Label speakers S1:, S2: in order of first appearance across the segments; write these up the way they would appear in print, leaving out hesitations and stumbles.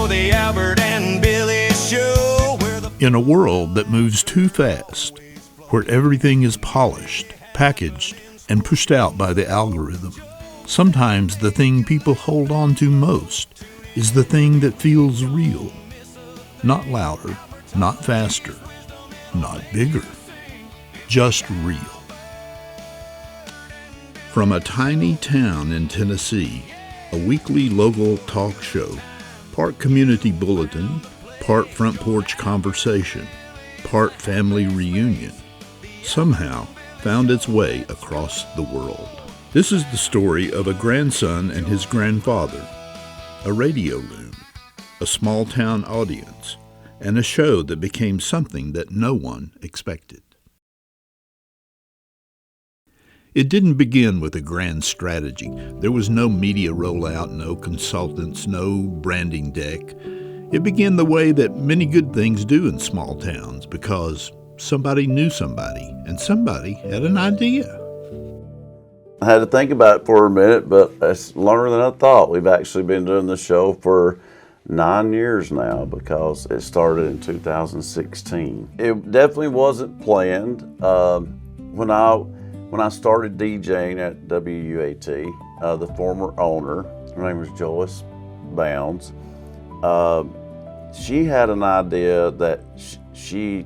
S1: the Albert and Billy Show.
S2: In a world that moves too fast, where everything is polished, packaged, and pushed out by the algorithm, sometimes the thing people hold on to most is the thing that feels real. Not louder, not faster, not bigger, just real. From a tiny town in Tennessee, a weekly local talk show, part community bulletin, part front porch conversation, part family reunion, somehow found its way across the world. This is the story of a grandson and his grandfather, a radio loom, a small town audience, and a show that became something that no one expected. It didn't begin with a grand strategy. There was no media rollout, no consultants, no branding deck. It began the way that many good things do in small towns, because somebody knew somebody, and somebody had an idea.
S3: I had to think about it for a minute, but it's longer than I thought. We've actually been doing the show for 9 years now, because it started in 2016. It definitely wasn't planned. When I started DJing at WUAT, the former owner, her name was Joyce Bounds, she had an idea that she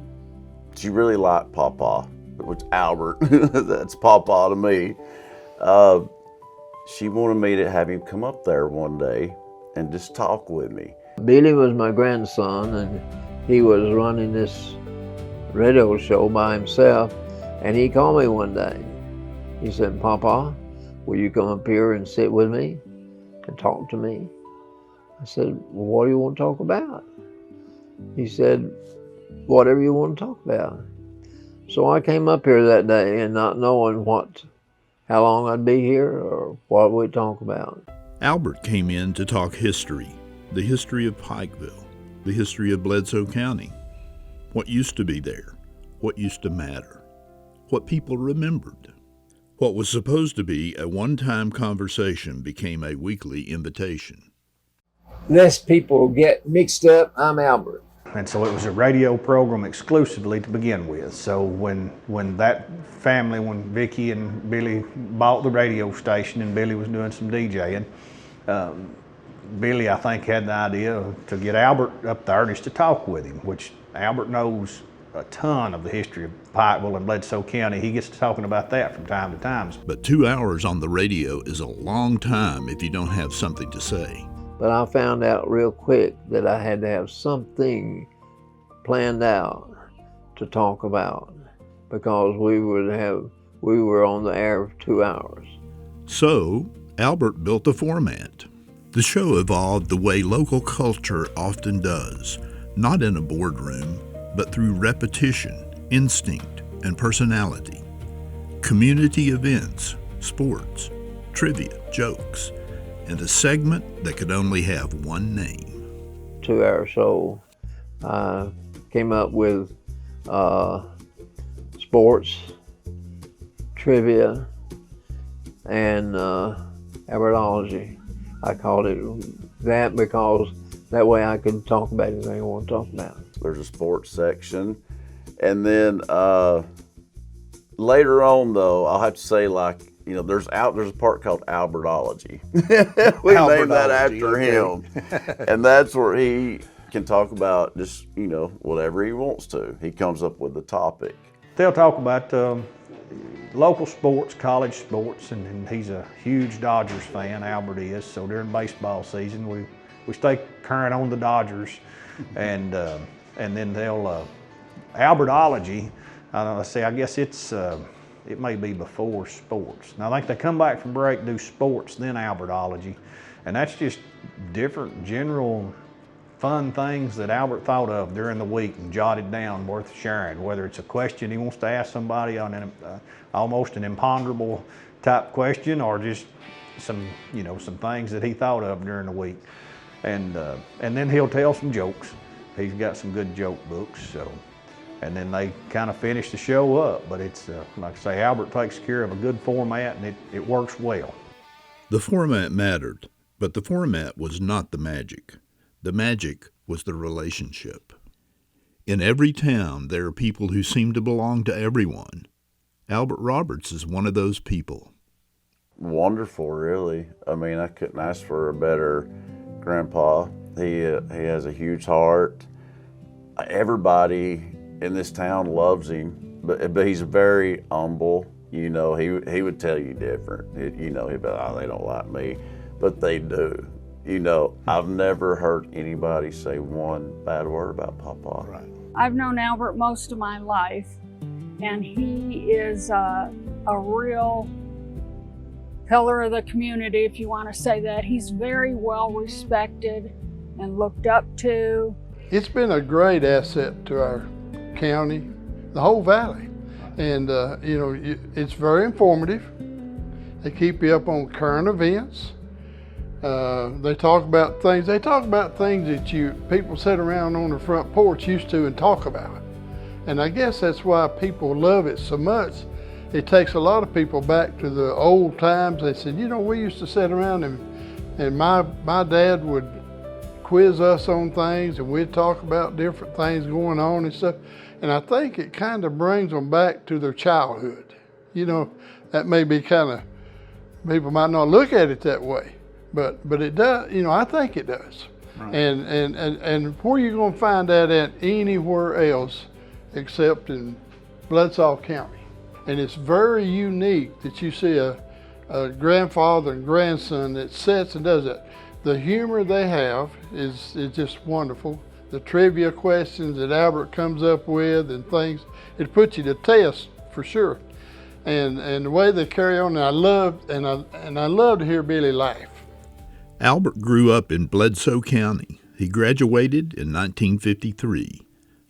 S3: really liked Pawpaw, which Albert, that's Pawpaw to me. She wanted me to have him come up there one day and just talk with me.
S4: Billy was my grandson, and he was running this radio show by himself, and he called me one day. He said, "Papa, will you come up here and sit with me and talk to me?" I said, "Well, what do you want to talk about?" He said, "Whatever you want to talk about." So I came up here that day, and not knowing how long I'd be here or what we'd talk about.
S2: Albert came in to talk history, the history of Pikeville, the history of Bledsoe County, what used to be there, what used to matter, what people remembered. What was supposed to be a one-time conversation became a weekly invitation.
S4: Lest people get mixed up, I'm Albert.
S5: And so it was a radio program exclusively to begin with. So when that family, when Vicki and Billy bought the radio station and Billy was doing some DJing, Billy, I think, had the idea to get Albert up there just to talk with him, which Albert knows a ton of the history of Pikeville and Bledsoe County. He gets to talking about that from time to time.
S2: But 2 hours on the radio is a long time if you don't have something to say.
S4: But I found out real quick that I had to have something planned out to talk about, because we were on the air for 2 hours.
S2: So Albert built a format. The show evolved the way local culture often does, not in a boardroom, but through repetition, instinct, and personality. Community events, sports, trivia, jokes, and a segment that could only have one name.
S4: 2 hour show. I came up with sports, trivia, and Albertology. I called it that because that way I could talk about anything I want to talk about.
S3: There's a sports section. And then later on, though, I'll have to say, there's a part called Albertology. We named that after him. And that's where he can talk about just, whatever he wants to. He comes up with the topic.
S5: They'll talk about local sports, college sports, and he's a huge Dodgers fan, Albert is. So during baseball season, we stay current on the Dodgers. And then they'll, Albertology, I guess it may be before sports. Now I think they come back from break, do sports, then Albertology. And that's just different general fun things that Albert thought of during the week and jotted down worth sharing, whether it's a question he wants to ask somebody on almost an imponderable type question, or just some things that he thought of during the week. And then he'll tell some jokes. He's got some good joke books, and then they kind of finish the show up. But it's, like I say, Albert takes care of a good format, and it works well.
S2: The format mattered, but the format was not the magic. The magic was the relationship. In every town, there are people who seem to belong to everyone. Albert Roberts is one of those people.
S3: Wonderful, really. I mean, I couldn't ask for a better grandpa. He has a huge heart. Everybody in this town loves him, but he's very humble. You know, he would tell you different. You know, he'd be like, oh, they don't like me, but they do. You know, I've never heard anybody say one bad word about Papa.
S2: Right.
S6: I've known Albert most of my life, and he is a real pillar of the community, if you want to say that. He's very well respected and looked up to.
S7: It's been a great asset to our county, the whole valley. And, you know, it's very informative. They keep you up on current events. They talk about things that people sit around on the front porch used to and talk about. And I guess that's why people love it so much. It takes a lot of people back to the old times. They said, you know, we used to sit around and my dad would quiz us on things and we'd talk about different things going on and stuff. And I think it kind of brings them back to their childhood. You know, that may be kind of, people might not look at it that way, but it does, you know, I think it does. Right. And where you gonna find that at anywhere else except in Bledsoe County? And it's very unique that you see a grandfather and grandson that sits and does it. The humor they have is just wonderful. The trivia questions that Albert comes up with and things, it puts you to test for sure. And the way they carry on, I love to hear Billy laugh.
S2: Albert grew up in Bledsoe County. He graduated in 1953,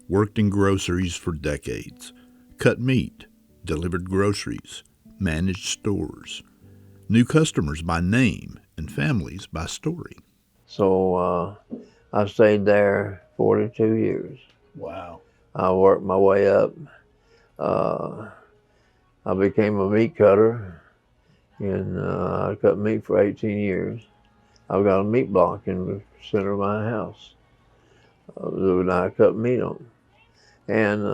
S2: worked in groceries for decades, cut meat, delivered groceries, managed stores, knew customers by name and families by story.
S4: So I stayed there 42 years.
S2: Wow.
S4: I worked my way up. I became a meat cutter, and I cut meat for 18 years. I've got a meat block in the center of my house that I cut meat on. And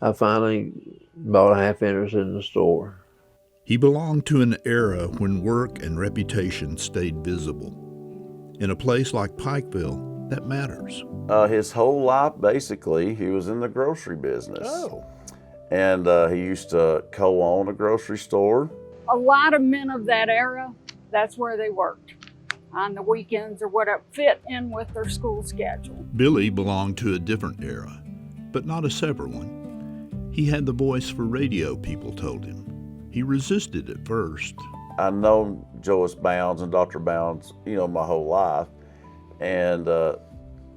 S4: I finally bought a half interest in the store.
S2: He belonged to an era when work and reputation stayed visible. In a place like Pikeville, that matters.
S3: His whole life, basically, he was in the grocery business.
S2: Oh.
S3: And he used to co-own a grocery store.
S6: A lot of men of that era, that's where they worked, on the weekends or whatever, fit in with their school schedule.
S2: Billy belonged to a different era, but not a separate one. He had the voice for radio, people told him. He resisted at first.
S3: I know Joyce Bounds and Dr. Bounds, you know, my whole life. And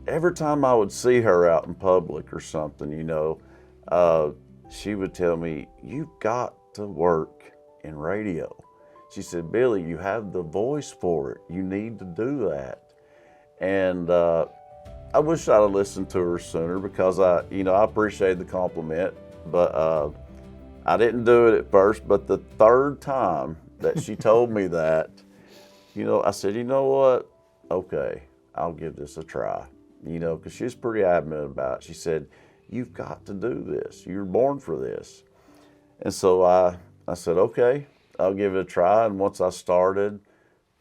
S3: every time I would see her out in public or something, you know, she would tell me, you've got to work in radio. She said, Billy, you have the voice for it. You need to do that. And I wish I'd have listened to her sooner because I appreciate the compliment, but I didn't do it at first. But the third time that she told me that, you know, I said, you know what? Okay, I'll give this a try, you know, because she was pretty adamant about it. She said, you've got to do this. You're born for this. And so I said, okay, I'll give it a try. And once I started,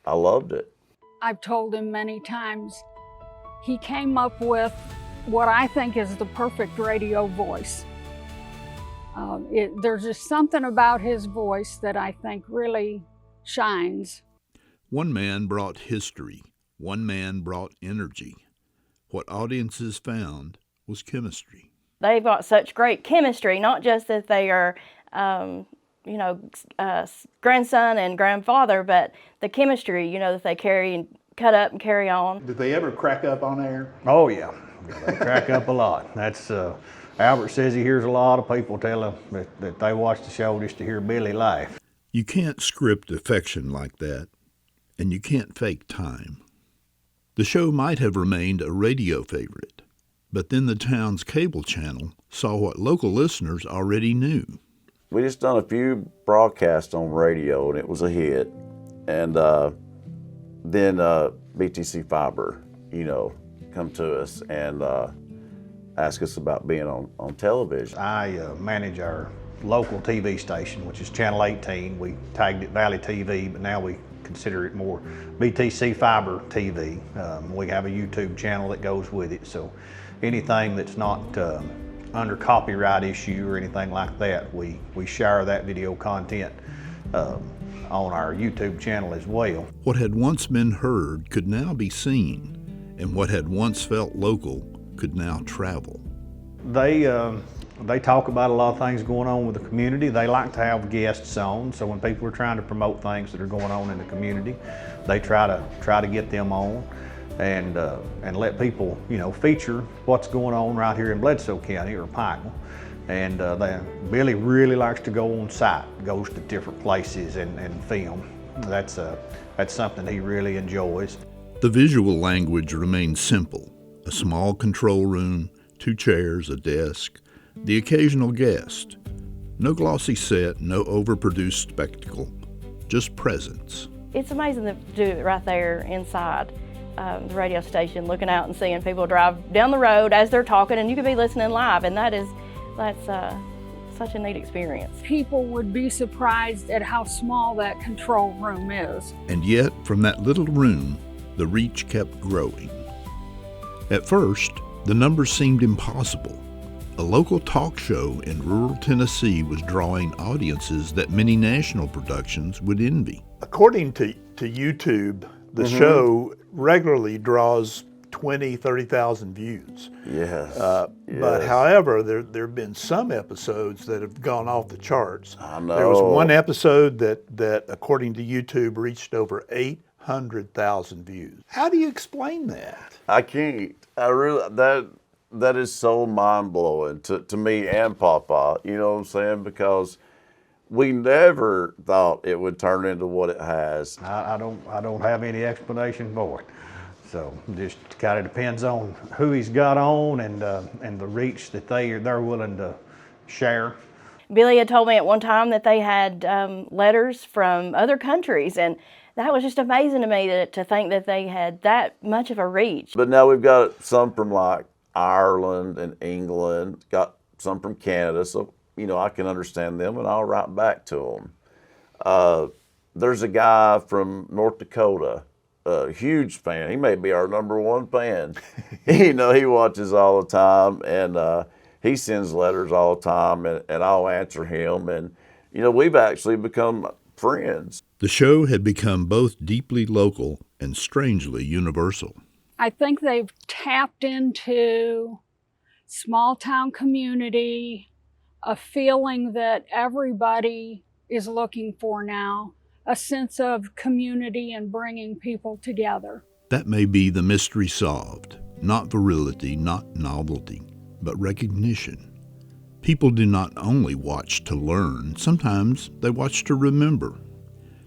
S3: I loved it.
S6: I've told him many times, he came up with what I think is the perfect radio voice. There's just something about his voice that I think really shines.
S2: One man brought history. One man brought energy. What audiences found was chemistry.
S8: They've got such great chemistry, not just that they are, grandson and grandfather, but the chemistry, you know, that they carry and cut up and carry on.
S9: Did they ever crack up on air?
S5: Oh yeah, they crack up a lot. That's Albert says he hears a lot of people tell him that they watch the show just to hear Billy laugh.
S2: You can't script affection like that, and you can't fake time. The show might have remained a radio favorite, but then the town's cable channel saw what local listeners already knew.
S3: We just done a few broadcasts on radio, and it was a hit. And then BTC Fiber, you know, come to us and ask us about being on television.
S5: I manage our local TV station, which is Channel 18. We tagged it Valley TV, but now we consider it more BTC Fiber TV. We have a YouTube channel that goes with it, so anything that's not under copyright issue or anything like that, we share that video content on our YouTube channel as well.
S2: What had once been heard could now be seen, and what had once felt local could now travel.
S5: They talk about a lot of things going on with the community. They like to have guests on, so when people are trying to promote things that are going on in the community, they try to get them on and let people, you know, feature what's going on right here in Bledsoe County or Pikeville. And Billy really likes to go on site, goes to different places and film. That's something he really enjoys.
S2: The visual language remains simple: a small control room, 2 chairs, a desk, the occasional guest. No glossy set, no overproduced spectacle, just presence.
S8: It's amazing to do it right there inside the radio station, looking out and seeing people drive down the road as they're talking, and you could be listening live, and that's such a neat experience.
S6: People would be surprised at how small that control room is.
S2: And yet, from that little room, the reach kept growing. At first, the numbers seemed impossible. A local talk show in rural Tennessee was drawing audiences that many national productions would envy.
S10: According to YouTube, the show regularly draws 20, 30,000 views.
S3: Yes.
S10: But however, there have been some episodes that have gone off the charts.
S3: I know.
S10: There was one episode that according to YouTube, reached over 800,000 views. How do you explain that?
S3: I can't. I really, that is so mind-blowing to me and Papa, you know what I'm saying? Because we never thought it would turn into what it has.
S5: I don't have any explanation for it. So just kind of depends on who he's got on and the reach that they're willing to share.
S8: Billy had told me at one time that they had letters from other countries, and that was just amazing to me to think that they had that much of a reach.
S3: But now we've got some from like Ireland and England, got some from Canada, so you know I can understand them and I'll write back to them. There's a guy from North Dakota, a huge fan. He may be our #1 fan. You know, he watches all the time, and he sends letters all the time, and I'll answer him. And you know, we've actually become friends.
S2: The show had become both deeply local and strangely universal.
S6: I think they've tapped into small town community, a feeling that everybody is looking for now, a sense of community and bringing people together.
S2: That may be the mystery solved. Not virility, not novelty, but recognition. People do not only watch to learn, sometimes they watch to remember.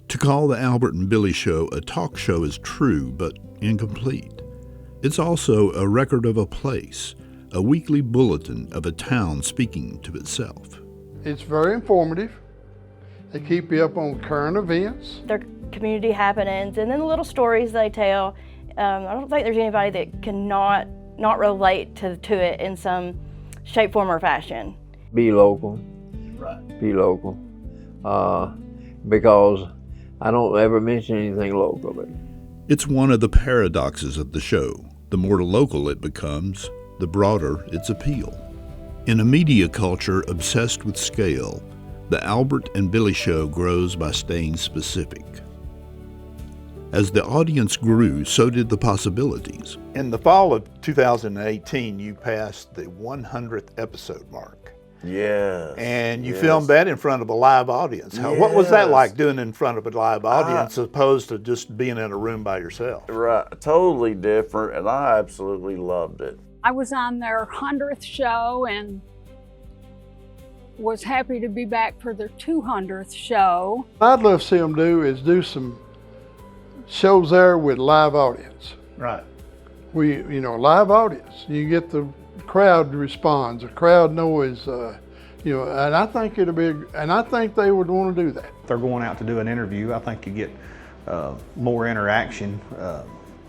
S2: To call the Albert and Billy Show a talk show is true, but incomplete. It's also a record of a place, a weekly bulletin of a town speaking to itself.
S7: It's very informative. They keep you up on current events.
S8: Their community happenings, and then the little stories they tell. I don't think there's anybody that cannot not relate to it in some shape, form, or fashion.
S4: Be local.
S3: Right.
S4: Be local. Because I don't ever mention anything locally.
S2: It's one of the paradoxes of the show. The more local it becomes, the broader its appeal. In a media culture obsessed with scale, the Albert and Billy Show grows by staying specific. As the audience grew, so did the possibilities.
S10: In the fall of 2018, you passed the 100th episode mark.
S3: Yes.
S10: And you filmed that in front of a live audience. What was that like, doing in front of a live audience as opposed to just being in a room by yourself?
S3: Right, totally different, and I absolutely loved it.
S6: I was on their 100th show and was happy to be back for their 200th show.
S7: What I'd love to see them do some shows there with live audience.
S10: Right.
S7: Live audience. You get the crowd responds, the crowd noise, and I think I think they would want to do that.
S5: If they're going out to do an interview, I think you get more interaction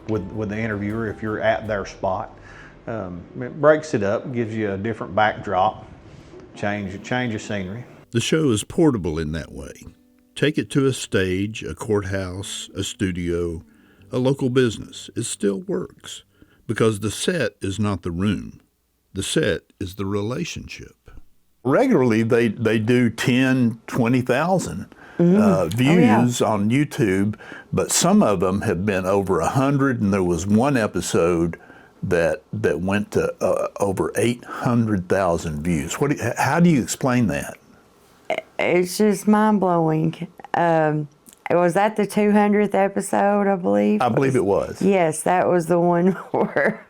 S5: with the interviewer if you're at their spot. It breaks it up, gives you a different backdrop, change of scenery.
S2: The show is portable in that way. Take it to a stage, a courthouse, a studio, a local business. It still works because the set is not the room. The set is the relationship.
S10: Regularly, they do 10, 20,000 views on YouTube, but some of them have been over 100, and there was one episode that went to over 800,000 views. How do you explain that?
S11: It's just mind-blowing. Was that the 200th episode, I believe?
S10: I believe it was.
S11: Yes, that was the one where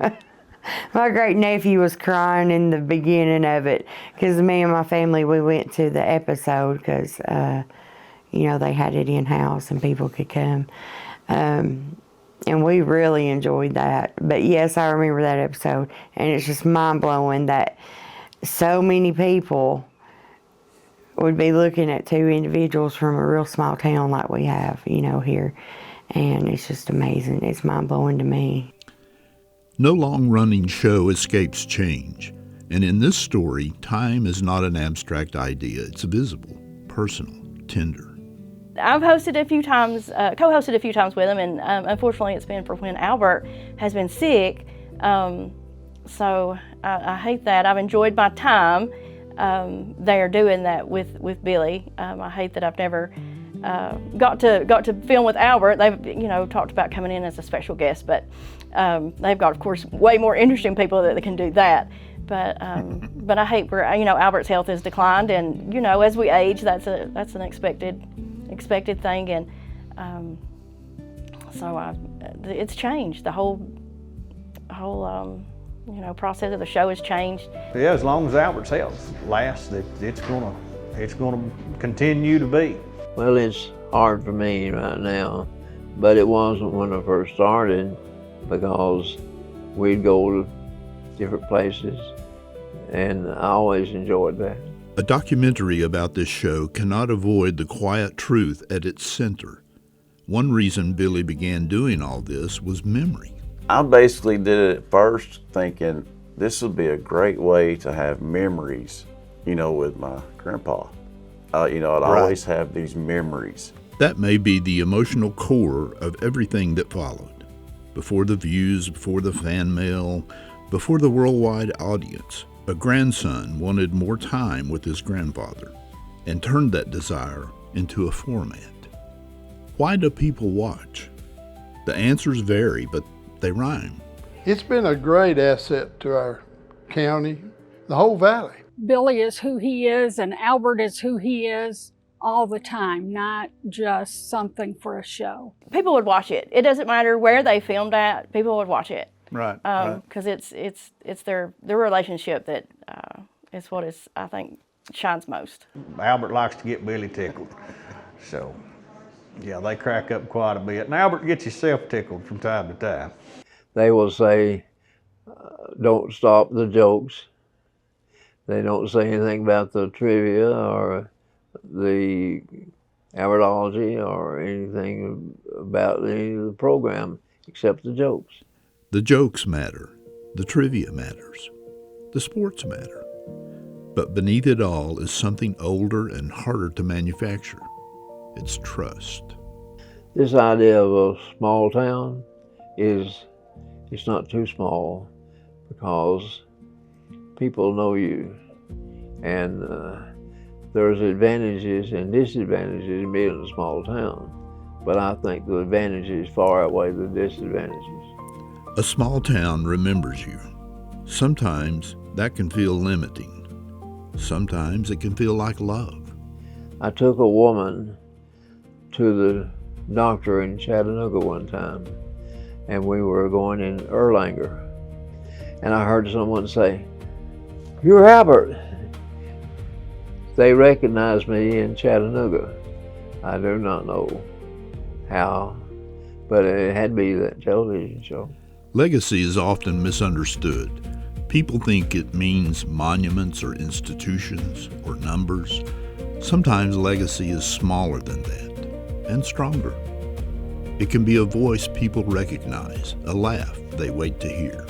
S11: my great-nephew was crying in the beginning of it, because me and my family, we went to the episode because, they had it in-house and people could come. And we really enjoyed that. But yes, I remember that episode, and it's just mind-blowing that so many people would be looking at two individuals from a real small town like we have, here. And it's just amazing. It's mind-blowing to me.
S2: No long-running show escapes change. And in this story, time is not an abstract idea. It's visible, personal, tender.
S8: I've hosted a few times, co-hosted a few times with him, and unfortunately it's been for when Albert has been sick. So I hate that. I've enjoyed my time there doing that with Billy. I hate that I've never got to film with Albert. They've talked about coming in as a special guest, but they've got, of course, way more interesting people that can do that. But I hate where Albert's health has declined, and as we age, that's an expected thing, and so it's changed. The whole process of the show has changed.
S5: Yeah, as long as Albert's health lasts, it's gonna continue to be.
S4: Well, it's hard for me right now, but it wasn't when I first started, because we'd go to different places, and I always enjoyed that.
S2: A documentary about this show cannot avoid the quiet truth at its center. One reason Billy began doing all this was memory.
S3: I basically did it at first thinking this would be a great way to have memories, with my grandpa. I'd always have these memories.
S2: That may be the emotional core of everything that followed. Before the views, before the fan mail, before the worldwide audience, a grandson wanted more time with his grandfather and turned that desire into a format. Why do people watch? The answers vary, but they rhyme.
S7: It's been a great asset to our county, the whole valley.
S6: Billy is who he is, and Albert is who he is all the time, not just something for a show.
S8: People would watch it. It doesn't matter where they filmed at, people would watch it.
S10: Right.
S8: Because it's their relationship that is what is, I think, shines most.
S5: Albert likes to get Billy tickled, so yeah, they crack up quite a bit. And Albert gets himself tickled from time to time.
S4: They will say, don't stop the jokes. They don't say anything about the trivia or the Albertology or anything about any of the program except the jokes.
S2: The jokes matter. The trivia matters. The sports matter. But beneath it all is something older and harder to manufacture. It's trust.
S4: This idea of a small town it's not too small, because people know you, and there's advantages and disadvantages in being in a small town, but I think the advantages far outweigh the disadvantages.
S2: A small town remembers you. Sometimes that can feel limiting. Sometimes it can feel like love.
S4: I took a woman to the doctor in Chattanooga one time, and we were going in Erlanger, and I heard someone say, "You're Albert." They recognized me in Chattanooga. I do not know how, but it had to be that television show.
S2: Legacy is often misunderstood. People think it means monuments or institutions or numbers. Sometimes legacy is smaller than that and stronger. It can be a voice people recognize, a laugh they wait to hear,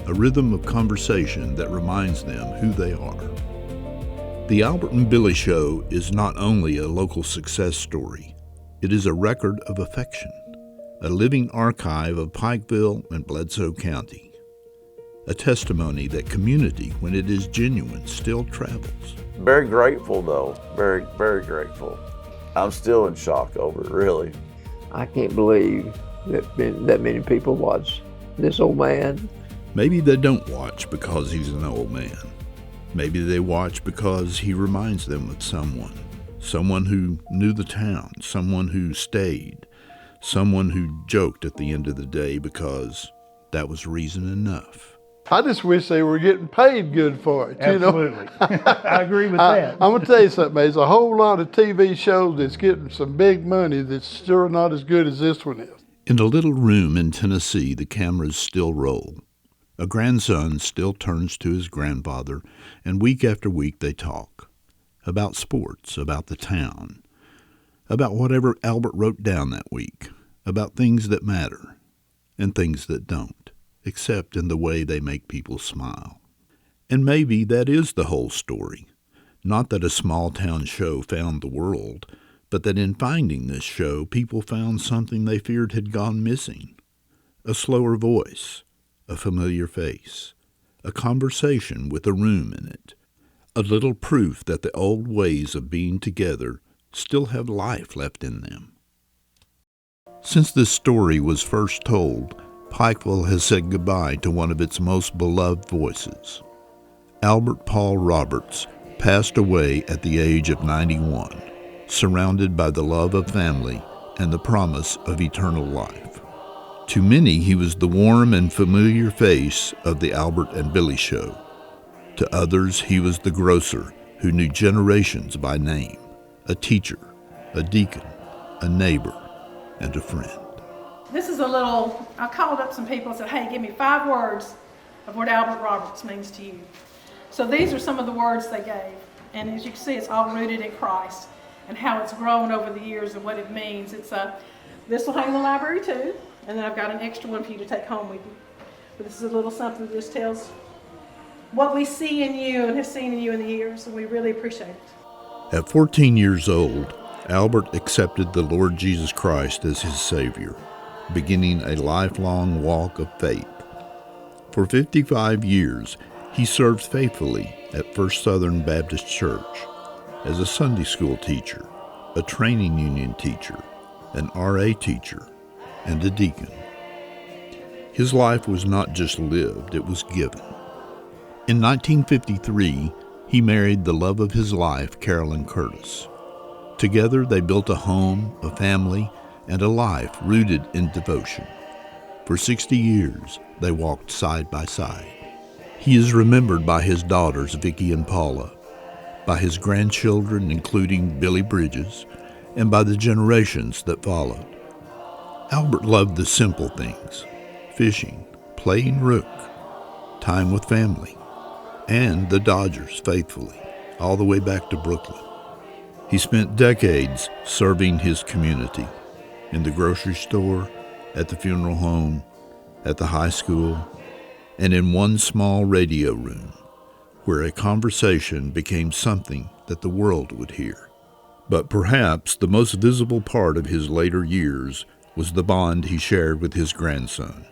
S2: a rhythm of conversation that reminds them who they are. The Albert and Billy Show is not only a local success story, it is a record of affection, a living archive of Pikeville and Bledsoe County, a testimony that community, when it is genuine, still travels.
S3: Very grateful, though. Very, very grateful. I'm still in shock over it, really.
S4: I can't believe that many people watch this old man.
S2: Maybe they don't watch because he's an old man. Maybe they watch because he reminds them of someone who knew the town, someone who stayed, someone who joked at the end of the day because that was reason enough.
S7: I just wish they were getting paid good for it.
S9: Absolutely. I agree with that.
S7: I'm going to tell you something. There's a whole lot of TV shows that's getting some big money that's sure not as good as this one is.
S2: In a little room in Tennessee, the cameras still roll. A grandson still turns to his grandfather, and week after week they talk. About sports, about the town, about whatever Albert wrote down that week, about things that matter and things that don't, except in the way they make people smile. And maybe that is the whole story. Not that a small-town show found the world, but that in finding this show, people found something they feared had gone missing. A slower voice, a familiar face, a conversation with a room in it, a little proof that the old ways of being together still have life left in them. Since this story was first told, Pikeville has said goodbye to one of its most beloved voices. Albert Paul Roberts passed away at the age of 91, surrounded by the love of family and the promise of eternal life. To many, he was the warm and familiar face of the Albert and Billy Show. To others, he was the grocer who knew generations by name, a teacher, a deacon, a neighbor, and a friend.
S12: This is a little, I called up some people and said, hey, give me 5 words of what Albert Roberts means to you. So these are some of the words they gave. And as you can see, it's all rooted in Christ and how it's grown over the years and what it means. This will hang in the library too. And then I've got an extra one for you to take home with you. But this is a little something that just tells what we see in you and have seen in you in the years, and we really appreciate it.
S2: At 14 years old, Albert accepted the Lord Jesus Christ as his Savior, beginning a lifelong walk of faith. For 55 years, he served faithfully at First Southern Baptist Church as a Sunday school teacher, a training union teacher, an RA teacher, and a deacon. His life was not just lived, it was given. In 1953, he married the love of his life, Carolyn Curtis. Together, they built a home, a family, and a life rooted in devotion. For 60 years, they walked side by side. He is remembered by his daughters, Vicki and Paula, by his grandchildren, including Billy Bridges, and by the generations that followed. Albert loved the simple things: fishing, playing rook, time with family, and the Dodgers faithfully, all the way back to Brooklyn. He spent decades serving his community, in the grocery store, at the funeral home, at the high school, and in one small radio room, where a conversation became something that the world would hear. But perhaps the most visible part of his later years was the bond he shared with his grandson.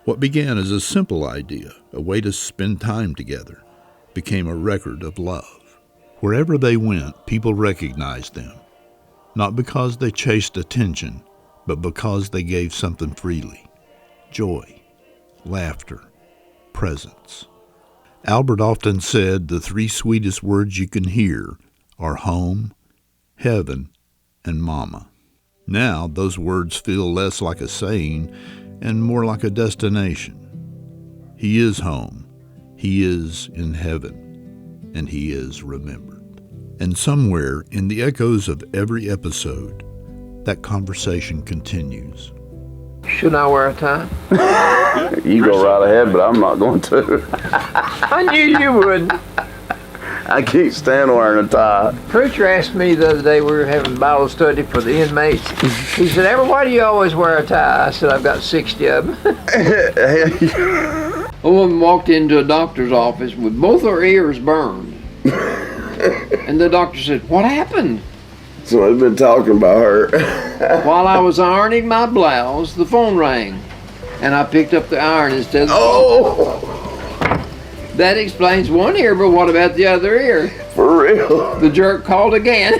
S2: What began as a simple idea, a way to spend time together, became a record of love. Wherever they went, people recognized them, not because they chased attention, but because they gave something freely: joy, laughter, presence. Albert often said the 3 sweetest words you can hear are home, heaven, and mama. Now, those words feel less like a saying and more like a destination. He is home, he is in heaven, and he is remembered. And somewhere in the echoes of every episode, that conversation continues.
S4: Shouldn't I wear a tie?
S3: You go right ahead, but I'm not going to.
S4: I knew you would.
S3: I can't stand wearing a tie.
S4: Preacher asked me the other day, we were having Bible study for the inmates. He said, why do you always wear a tie? I said, I've got 60 of them. A woman walked into a doctor's office with both her ears burned. And the doctor said, what happened?
S3: Someone's been talking about her.
S4: While I was ironing my blouse, the phone rang. And I picked up the iron instead of the phone. That explains one ear, but what about the other ear?
S3: For real?
S4: The jerk called again.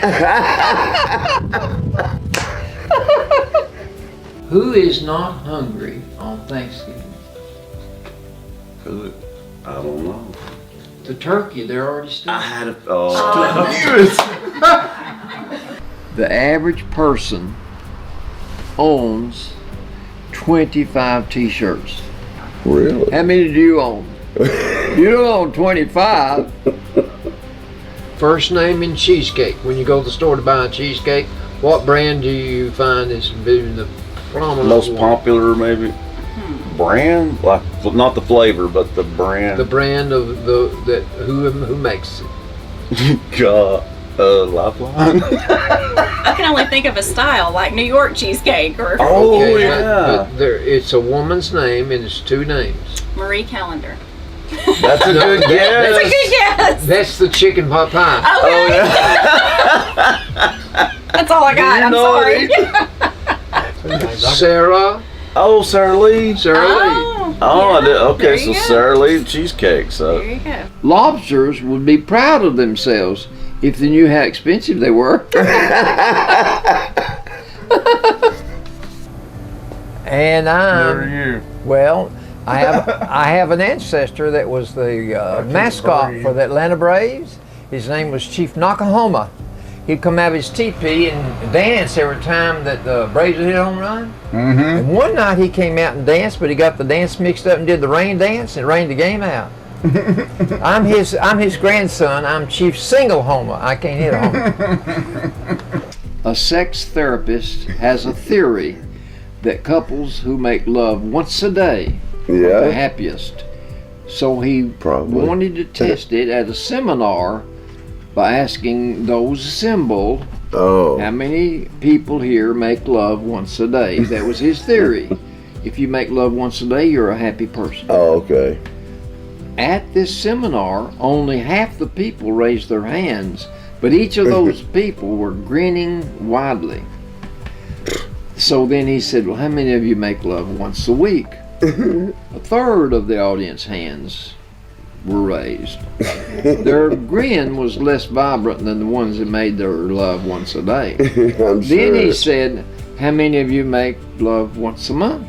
S4: Who is not hungry on Thanksgiving?
S3: I don't know.
S4: The turkey, they're already stuffed.
S3: I had a.
S4: The average person owns 25 t-shirts.
S3: Really?
S4: How many do you own? You don't own 25. First name in cheesecake. When you go to the store to buy a cheesecake, what brand do you find is the prominent
S3: Most
S4: one?
S3: popular, maybe. Brand? Like, not the flavor, but the brand.
S4: The brand of who makes it?
S3: God, Lifeline.
S13: I can only think of a style like New York cheesecake or
S4: Okay,
S3: yeah.
S4: but it's a woman's name and it's two names.
S13: Marie Callender.
S3: That's a good guess.
S13: That's a good guess.
S4: That's the chicken pot pie.
S13: Okay. That's all I got. I'm sorry.
S4: Sarah.
S3: Oh, Sarah Lee.
S4: Sarah Lee.
S3: Oh, I did. Okay,
S13: There
S3: so
S13: you go.
S3: Sarah Lee cheesecake. So
S13: There you go.
S4: Lobsters would be proud of themselves if they knew how expensive they were. And well, I have an ancestor that was the mascot for the Atlanta Braves. His name was Chief Nakahoma. He'd come out of his teepee and dance every time that the Braves would hit a home run. And one night he came out and danced, but he got the dance mixed up and did the rain dance and rained the game out. I'm his grandson. I'm Chief Single Homer. I can't hit a homer. A sex therapist has a theory that couples who make love once a day are the happiest. So he wanted to test it at a seminar by asking those assembled how many people here make love once a day. That was his theory. If you make love once a day, you're a happy person.
S3: Oh, okay.
S4: At this seminar, only half the people raised their hands, but each of those people were grinning widely. So then he said, well, how many of you make love once a week? A third of the audience hands were raised. Their grin was less vibrant than the ones that made their love once a day. Then he said, how many of you make love once a month?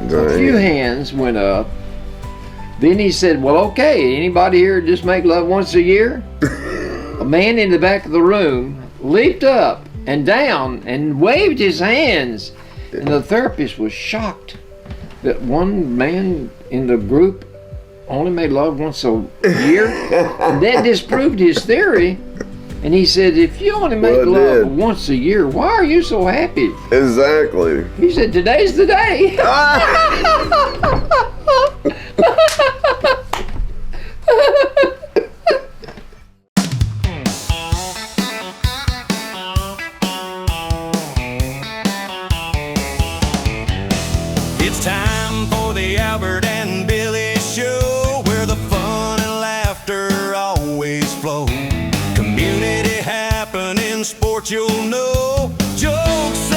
S4: A few hands went up. Then he said, well, okay, anybody here just make love once a year? A man in the back of the room leaped up and down and waved his hands. And the therapist was shocked that one man in the group only made love once a year. And that disproved his theory. And he said, if you only make love once a year, why are you so happy?
S3: Exactly.
S4: He said, today's the day.
S1: It's time for the Albert and Billy Show, where the fun and laughter always flow. Community happening, sports you'll know, jokes